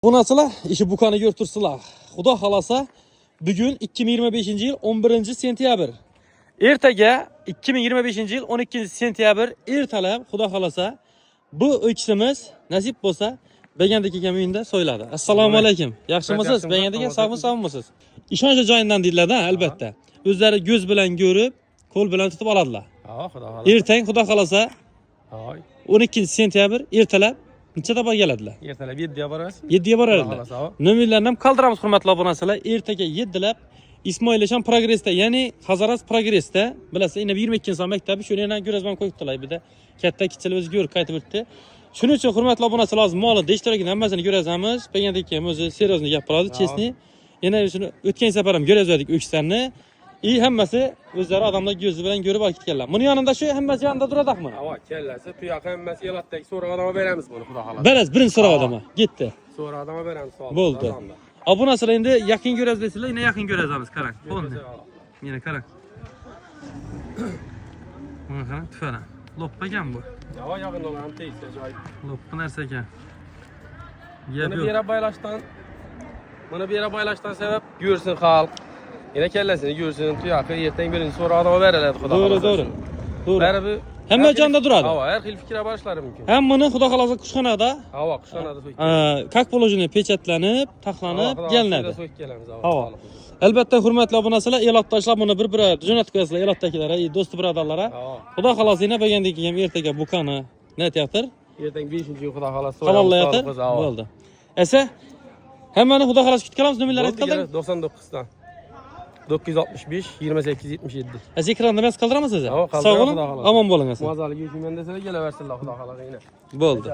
Bu nasıl? İşi bukanı görtürsüler. Xudo xolasa bugün 2025 yıl 11 sentyabr. Ertaga 2025 yıl 12 sentyabr ertalab Xudo xolasa bu ikisimiz nasip bo'lsa Begandagi kamiyinda so'yladi. Assalomu alaykum. Yaxshimisiz? Begandaga sog'mi-sog'misiz? İşonch joyidan deyiladi, albatta. O'zlari göz bilan ko'rib, qo'l bilan tutib oladilar. Xudo xolasa. Ertang Xudo xolasa 12 sentyabr ertalab nechada keladilar? Ertalab 7 ga borasiz. 7 ga boradilar. Nomerlarni ham qoldiramiz, hurmatli obunachilar. Ertaga 7lab Ismoilishan Progressda, ya'ni Hazaras Progressda, bilasiz, yana 22-son maktabi shuni yana ko'razman qo'yibdilar. Bir de katta kichil o'zi ko'rib qaytib o'tdi. Shuning uchun hurmatli obunachilar, hozir molida ishtirokini hammasini ko'razamiz. Begandagi ham o'zi seryozni gap qiladi, chesni. Yana shuni o'tgan safar ham ko'razdik o'kislarni. Hammasi o'zlari odamlar ko'zi bilan ko'rib olib ketganlar. Buni yonida shu hammasi yonida turadaqmi? Havo kellasi, tuyoq hammasi elatdagi so'roq odamga beramiz buni, xudo xolasa. Beres, birinchi so'roq odamga. Ketdi. So'roq odamga beramiz. Bo'ldi. Obunachilar endi yaqin ko'rasiz desizlar, yana yaqin ko'razamiz, qarang. Qo'lni. Yana qarang. Mana qarang, tufana. Loppagan bu. Havo yaqin olan tegsa joy. Loppa narsa ekan. Buni bera baylashdan sebep görsün xalq. Yine kellesini görsün, tuyoqi ertang birinchi so'roq odamga beriladi, xudo xolasa. To'g'ri. Bari Hamma joyda turadi. Havo, har xil fikr borishlari mumkin. Hammani xudo xolasa kushxonada. Havo, kushxonada so'yib. Как положено pechatlanib, taxlanib kelinadi. So'yib kelamiz, havo. Albatta hurmatli obunachilar, elotdoshlar buni bir jo'natib qo'yasizlar, elotdagilar, do'st birodarlar. Xudo xolasa yana Begandagi ham ertaga bukani ne teatr? Ertang 5-yil xudo xolasa halollayatir. Bo'ldi. Esa hammani xudo xolasa kutib qolamiz, nomerlar aytqildim. 99 dan 965 28 77. Ekranda mas qoldiramiz siz. Sog' bo'ling, omon bo'ling. Mazaliga yetmay desalar kelaversinlar, xudo xolasa. Bo'ldi.